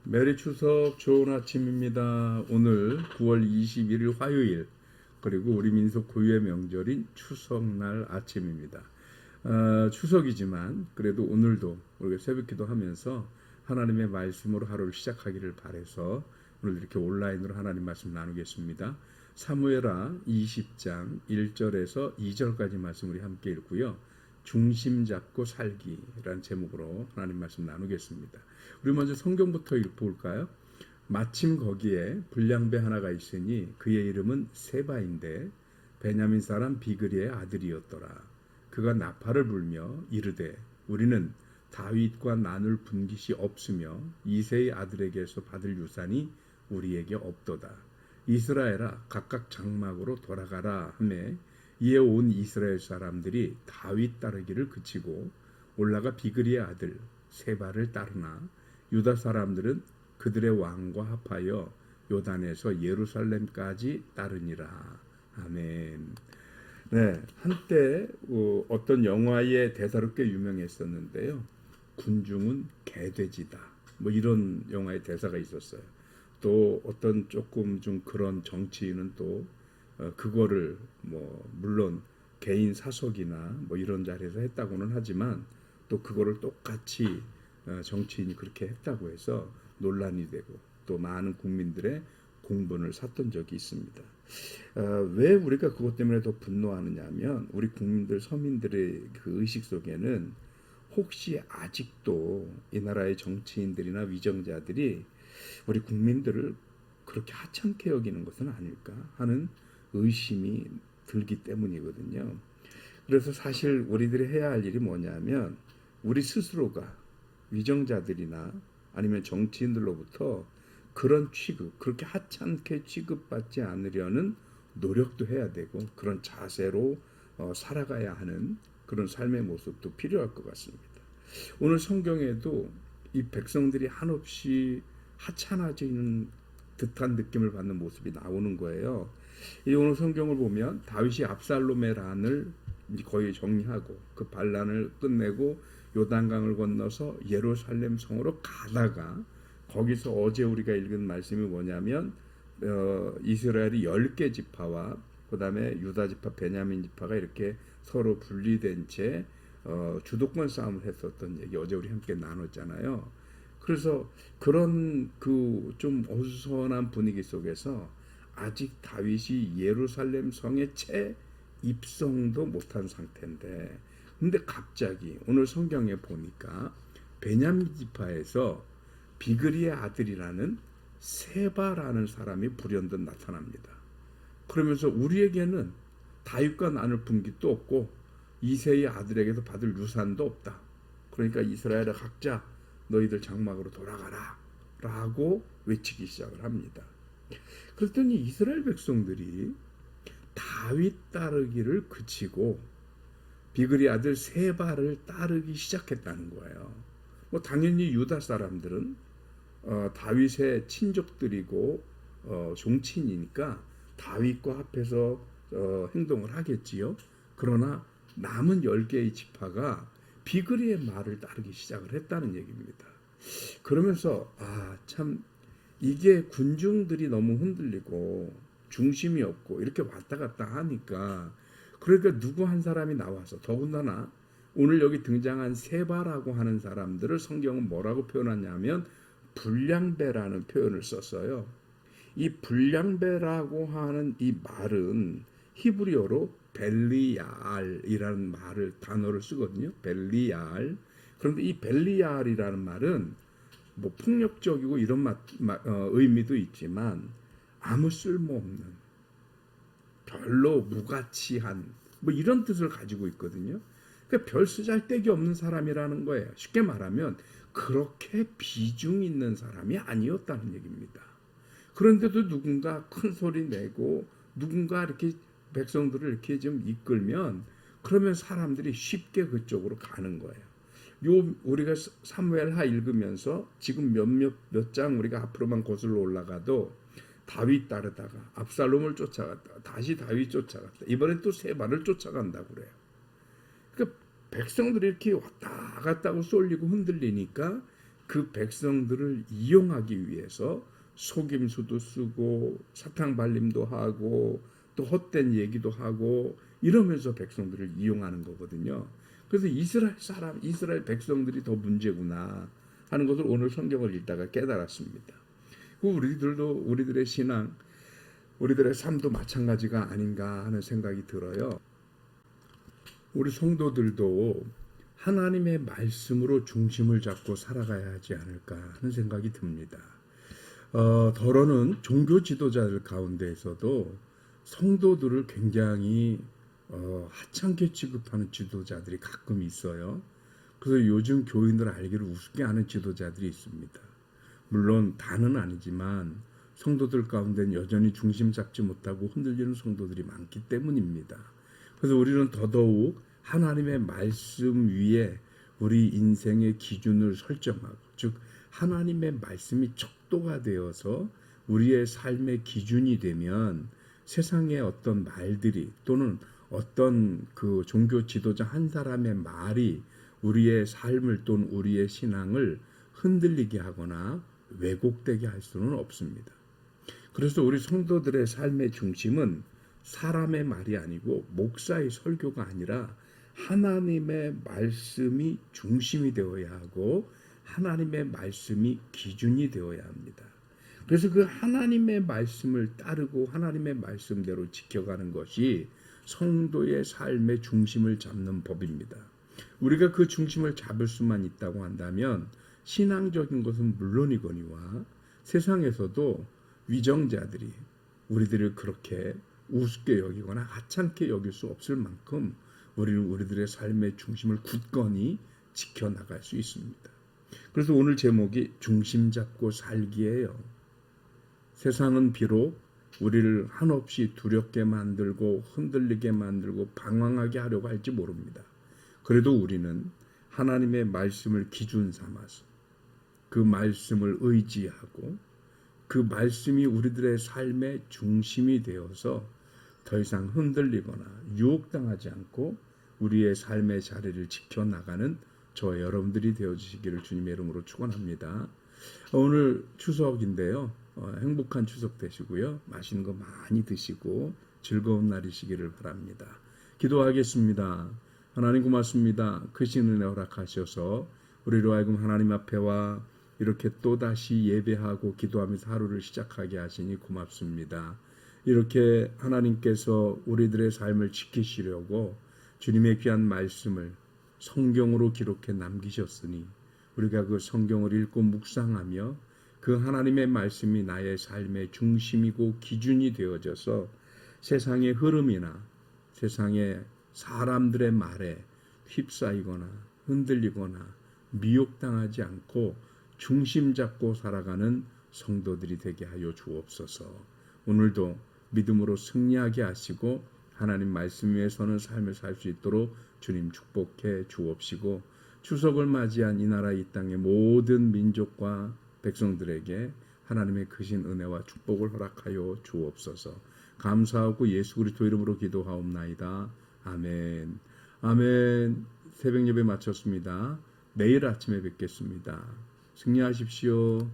메리 추석 좋은 아침입니다. 오늘 9월 21일 화요일 그리고 우리 민속 고유의 명절인 추석날 아침입니다. 추석이지만 그래도 오늘도 우리가 새벽기도 하면서 하나님의 말씀으로 하루를 시작하기를 바라서 오늘 이렇게 온라인으로 하나님 말씀 나누겠습니다. 사무엘하 20장 1절에서 2절까지 말씀 우리 함께 읽고요. 중심 잡고 살기라는 제목으로 하나님 말씀 나누겠습니다. 우리 먼저 성경부터 읽어볼까요? 마침 거기에 불량배 하나가 있으니 그의 이름은 세바인데 베냐민 사람 비그리의 아들이었더라. 그가 나팔을 불며 이르되 우리는 다윗과 나눌 분깃이 없으며 이새의 아들에게서 받을 유산이 우리에게 없도다. 이스라엘아 각각 장막으로 돌아가라 하매 이에 온 이스라엘 사람들이 다윗 따르기를 그치고 올라가 비그리의 아들 세바를 따르나 유다 사람들은 그들의 왕과 합하여 요단에서 예루살렘까지 따르니라. 아멘. 네, 한때 어떤 영화의 대사로 꽤 유명했었는데요. 군중은 개돼지다. 뭐 이런 영화의 대사가 있었어요. 또 어떤 조금 좀 그런 정치인은 또 그거를 뭐 물론 개인 사석이나 뭐 이런 자리에서 했다고는 하지만 또 그거를 똑같이 정치인이 그렇게 했다고 해서 논란이 되고 또 많은 국민들의 공분을 샀던 적이 있습니다. 왜 우리가 그것 때문에 더 분노하느냐 하면 우리 국민들 서민들의 그 의식 속에는 혹시 아직도 이 나라의 정치인들이나 위정자들이 우리 국민들을 그렇게 하찮게 여기는 것은 아닐까 하는 의심이 들기 때문이거든요. 그래서 사실 우리들이 해야 할 일이 뭐냐면 우리 스스로가 위정자들이나 아니면 정치인들로부터 그런 취급, 그렇게 하찮게 취급받지 않으려는 노력도 해야 되고 그런 자세로 살아가야 하는 그런 삶의 모습도 필요할 것 같습니다. 오늘 성경에도 이 백성들이 한없이 하찮아지는 듯한 느낌을 받는 모습이 나오는 거예요. 이 오늘 성경을 보면 다윗이 압살롬의 란을 거의 정리하고 그 반란을 끝내고 요단강을 건너서 예루살렘 성으로 가다가 거기서 어제 우리가 읽은 말씀이 뭐냐면 이스라엘이 10개 지파와 그 다음에 유다 지파, 베냐민 지파가 이렇게 서로 분리된 채 주도권 싸움을 했었던 얘기 어제 우리 함께 나눴잖아요. 그래서 그런 그 좀 어수선한 분위기 속에서 아직 다윗이 예루살렘 성에 채 입성도 못한 상태인데 근데 갑자기 오늘 성경에 보니까 베냐민 지파에서 비그리의 아들이라는 세바라는 사람이 불현듯 나타납니다. 그러면서 우리에게는 다윗과 나눌 분깃도 없고 이새의 아들에게서 받을 유산도 없다. 그러니까 이스라엘의 각자 너희들 장막으로 돌아가라 라고 외치기 시작을 합니다. 그랬더니 이스라엘 백성들이 다윗 따르기를 그치고 비그리 아들 세바를 따르기 시작했다는 거예요. 뭐 당연히 유다 사람들은 다윗의 친족들이고 종친이니까 다윗과 합해서 행동을 하겠지요. 그러나 남은 10개의 지파가 비그리의 말을 따르기 시작을 했다는 얘기입니다. 그러면서 참 이게 군중들이 너무 흔들리고 중심이 없고 이렇게 왔다 갔다 하니까 그러니까 누구 한 사람이 나와서 더군다나 오늘 여기 등장한 세바라고 하는 사람들을 성경은 뭐라고 표현하냐면 불량배라는 표현을 썼어요. 이 불량배라고 하는 이 말은 히브리어로 벨리야알이라는 단어를 쓰거든요. 벨리야알. 그런데 이 벨리야알이라는 말은 뭐 폭력적이고 이런 의미도 있지만 아무 쓸모없는 별로 무가치한 뭐 이런 뜻을 가지고 있거든요. 그러니까 별 쓰잘데기 없는 사람이라는 거예요. 쉽게 말하면 그렇게 비중 있는 사람이 아니었다는 얘기입니다. 그런데도 누군가 큰 소리 내고 누군가 이렇게 백성들을 이렇게 좀 이끌면 그러면 사람들이 쉽게 그쪽으로 가는 거예요. 우리가 사무엘하 읽으면서 지금 몇 장 우리가 앞으로만 거슬러 올라가도 다윗 따르다가 압살롬을 쫓아갔다가 다시 다윗 쫓아갔다. 이번엔 또 세바를 쫓아간다고 그래요. 그러니까 백성들이 이렇게 왔다 갔다 하고 쏠리고 흔들리니까 그 백성들을 이용하기 위해서 속임수도 쓰고 사탕 발림도 하고 또 헛된 얘기도 하고 이러면서 백성들을 이용하는 거거든요. 그래서 이스라엘 백성들이 더 문제구나 하는 것을 오늘 성경을 읽다가 깨달았습니다. 우리들도 우리들의 신앙, 우리들의 삶도 마찬가지가 아닌가 하는 생각이 들어요. 우리 성도들도 하나님의 말씀으로 중심을 잡고 살아가야 하지 않을까 하는 생각이 듭니다. 더러는 종교 지도자들 가운데에서도 성도들을 굉장히 하찮게 취급하는 지도자들이 가끔 있어요. 그래서 요즘 교인들 알기를 우습게 하는 지도자들이 있습니다. 물론 다는 아니지만 성도들 가운데는 여전히 중심 잡지 못하고 흔들리는 성도들이 많기 때문입니다. 그래서 우리는 더더욱 하나님의 말씀 위에 우리 인생의 기준을 설정하고, 즉 하나님의 말씀이 척도가 되어서 우리의 삶의 기준이 되면 세상의 어떤 말들이 또는 어떤 그 종교 지도자 한 사람의 말이 우리의 삶을 또는 우리의 신앙을 흔들리게 하거나 왜곡되게 할 수는 없습니다. 그래서 우리 성도들의 삶의 중심은 사람의 말이 아니고 목사의 설교가 아니라 하나님의 말씀이 중심이 되어야 하고 하나님의 말씀이 기준이 되어야 합니다. 그래서 그 하나님의 말씀을 따르고 하나님의 말씀대로 지켜가는 것이 성도의 삶의 중심을 잡는 법입니다. 우리가 그 중심을 잡을 수만 있다고 한다면 신앙적인 것은 물론이거니와 세상에서도 위정자들이 우리들을 그렇게 우습게 여기거나 하찮게 여길 수 없을 만큼 우리는 우리들의 삶의 중심을 굳건히 지켜나갈 수 있습니다. 그래서 오늘 제목이 중심 잡고 살기예요. 세상은 비록 우리를 한없이 두렵게 만들고 흔들리게 만들고 방황하게 하려고 할지 모릅니다. 그래도 우리는 하나님의 말씀을 기준 삼아서 그 말씀을 의지하고 그 말씀이 우리들의 삶의 중심이 되어서 더 이상 흔들리거나 유혹당하지 않고 우리의 삶의 자리를 지켜나가는 저와 여러분들이 되어주시기를 주님의 이름으로 축원합니다. 오늘 추석인데요. 행복한 추석 되시고요. 맛있는 거 많이 드시고 즐거운 날이시기를 바랍니다. 기도하겠습니다. 하나님 고맙습니다. 크신 은혜 허락하셔서 우리로 하여금 하나님 앞에 와 이렇게 또다시 예배하고 기도하면서 하루를 시작하게 하시니 고맙습니다. 이렇게 하나님께서 우리들의 삶을 지키시려고 주님의 귀한 말씀을 성경으로 기록해 남기셨으니 우리가 그 성경을 읽고 묵상하며 그 하나님의 말씀이 나의 삶의 중심이고 기준이 되어져서 세상의 흐름이나 세상의 사람들의 말에 휩싸이거나 흔들리거나 미혹당하지 않고 중심 잡고 살아가는 성도들이 되게 하여 주옵소서. 오늘도 믿음으로 승리하게 하시고 하나님 말씀 위에 서는 삶을 살 수 있도록 주님 축복해 주옵시고 추석을 맞이한 이 나라 이 땅의 모든 민족과 백성들에게 하나님의 크신 은혜와 축복을 허락하여 주옵소서. 감사하고 예수 그리스도 이름으로 기도하옵나이다. 아멘. 아멘. 새벽 예배 마쳤습니다. 내일 아침에 뵙겠습니다. 승리하십시오.